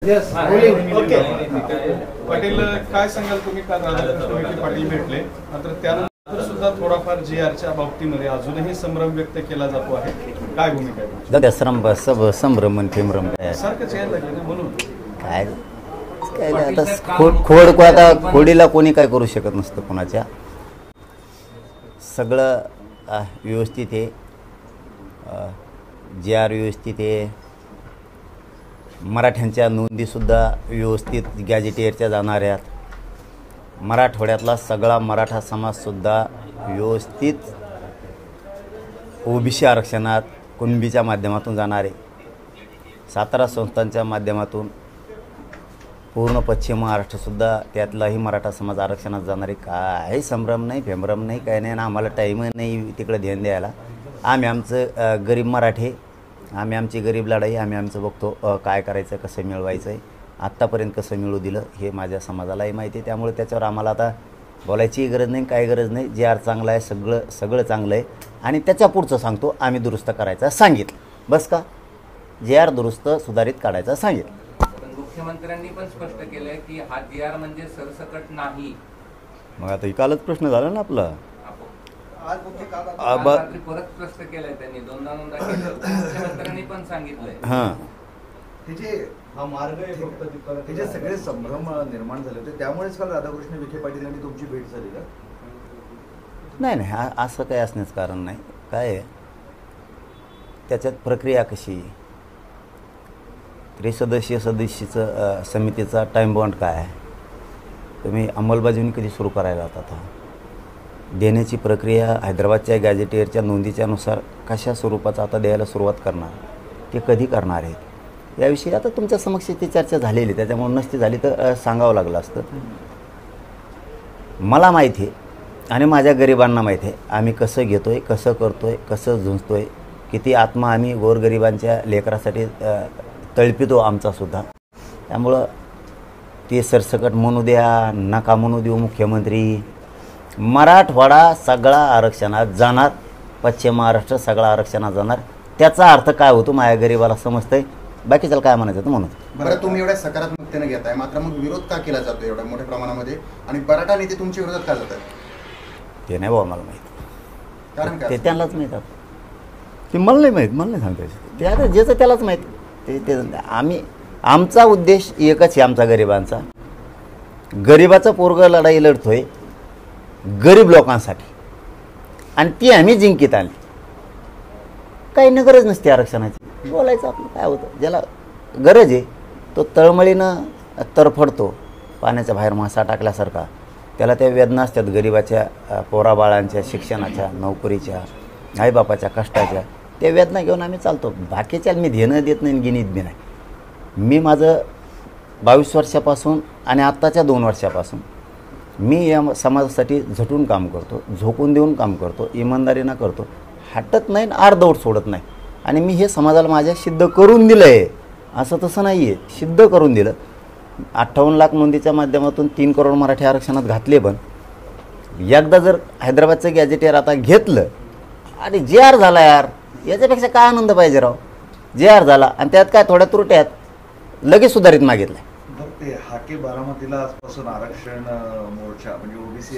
Okay Patil, काय सांगाल तुम्ही? काल राधाकृष्ण विखे पाटील भेटले, मात्र त्यानंतर सुद्धा थोडाफार जीआरच्या बाबतीमध्ये अजूनही संभ्रम व्यक्त केला जातो आहे. काय भूमिका आहे? दादा संभ्रम ठेमरम काय सारखंच यायला लागलं ना, म्हणून काय काय आता आता खोडीला कोणी काय करू शकत नसतं कोणाच्या. सगळं व्यवस्थित आहे, जी आर व्यवस्थित आहे, मराठ्यांच्या नोंदीसुद्धा व्यवस्थित गॅजेटियरच्या जाणार आहेत. मराठवाड्यातला सगळा मराठा समाजसुद्धा व्यवस्थित ओबीसी आरक्षणात कुणबीच्या माध्यमातून जाणार आहे. सातारा संस्थांच्या माध्यमातून पूर्ण पश्चिम महाराष्ट्रसुद्धा त्यातलाही मराठा समाज आरक्षणात जाणार आहे. काही संभ्रम नाही, फेंभ्रम नाही, काही नाही. आणि आम्हाला टाईम नाही तिकडे ध्यान द्यायला. आम्ही आमचं गरीब मराठी, आम्ही आमची गरीब लढाई आम्ही आमचं बघतो. काय करायचं, कसं मिळवायचं आहे, आत्तापर्यंत कसं मिळू दिलं हे माझ्या समाजालाही माहिती आहे. त्यामुळे त्याच्यावर आम्हाला आता बोलायचीही गरज नाही, काही गरज नाही. जे आर चांगलं आहे, सगळं चांगलं आहे. आणि त्याच्या पुढचं सांगतो आम्ही दुरुस्त करायचं सांगितलं, बस का. जे आर दुरुस्त सुधारित काढायचं सांगितलं. मुख्यमंत्र्यांनी पण स्पष्ट केलंय की हा जी आर म्हणजे सरसकट नाही. मग आता कालच प्रश्न झाला ना आपला. परत स्पष्ट केलंय त्यांनी, दोनदा केलं. मुख्यमंत्र्यांनी पण सांगितलंय हां हा मार्ग आहे फक्त त्याचे सगळे संभ्रम निर्माण झाले होते. त्यामुळेच काल राधाकृष्ण विखे पाटील यांनी तुमची भेट झाली का? नाही असं काही असण्याचं कारण नाही. काय आहे त्याच्यात प्रक्रिया कशी, त्रिसदस्यीचं समितीचा टाईम बॉन्ड काय आहे, तुम्ही अंमलबजावणी कधी सुरू करायला आता देण्याची प्रक्रिया हैदराबादच्या गॅजेटियरच्या नोंदीच्यानुसार कशा स्वरूपाचा आता द्यायला सुरुवात करणार, ते कधी करणार आहेत याविषयी आता तुमच्या समक्ष ती चर्चा झालेली. त्याच्यामुळे नसती झाली तर सांगावं लागलं असतं. मला माहिती आहे आणि माझ्या गरिबांना माहिती आहे आम्ही कसं घेतो आहे, कसं करतो आहे, कसं झुंजतो आहे, किती आत्मा आम्ही गोरगरिबांच्या लेकरासाठी तळपितो आमचासुद्धा. त्यामुळं ते सरसकट म्हणू द्या, नका म्हणू देऊ मुख्यमंत्री, मराठवाडा सगळा आरक्षणात जाणार, पश्चिम महाराष्ट्र सगळा आरक्षणात जाणार. त्याचा अर्थ काय होतो माझ्या गरीबाला समजतंय. बाकीच्याला काय म्हणायचं तर म्हणून. बरं, तुम्ही एवढ्या सकारात्मकतेने घेताय, मात्र मग विरोध का केला जातो एवढ्या मोठ्या प्रमाणामध्ये आणि मराठा नेते तुमच्या विरोधात का जातात? ते नाही बाबा मला माहीत, कारण ते त्यांनाच माहीत. ते मला नाही माहीत, मला नाही सांगता. ते आता ज्याचं त्यालाच माहीत. ते आमचा उद्देश एकच आहे, आमचा गरिबांचा. गरिबाचा पोरगा लढाई लढतोय गरीब लोकांसाठी आणि ती आम्ही जिंकीत आणली. काही न गरज नसते आरक्षणाची. बोलायचं आपलं काय होतं, ज्याला गरज आहे तो तळमळीनं तरफडतो पाण्याच्या बाहेर मासा टाकल्यासारखा. त्याला त्या वेदना असतात गरिबाच्या, पोराबाळांच्या, शिक्षणाच्या, नोकरीच्या, आईबापाच्या कष्टाच्या. त्या वेदना घेऊन आम्ही चालतो. बाकीच्या मी धेणं देत नाही, गिनीत बी नाही. मी माझं 22 वर्षापासून आणि आत्ताच्या 2 वर्षापासून मी या समाजासाठी झटून काम करतो, झोकून देऊन काम करतो, इमानदारीनं करतो, हटत नाही, अर्धवट सोडत नाही. आणि मी हे समाजाला माझ्या सिद्ध करून दिलं आहे. असं तसं नाही आहे, सिद्ध करून दिलं. 58 लाख नोंदीच्या माध्यमातून 3 करोड मराठी आरक्षणात घातले. पण एकदा जर हैदराबादचं गॅजेटियर आता घेतलं आणि जे आर झाला, यार याच्यापेक्षा काय आनंद पाहिजे राव. जे आर झाला आणि त्यात काय थोड्या त्रुट्यात लगेच सुधारित मागितलं. ते हाके बारामतीला आजपासून आरक्षण मोर्चा म्हणजे ओबीसी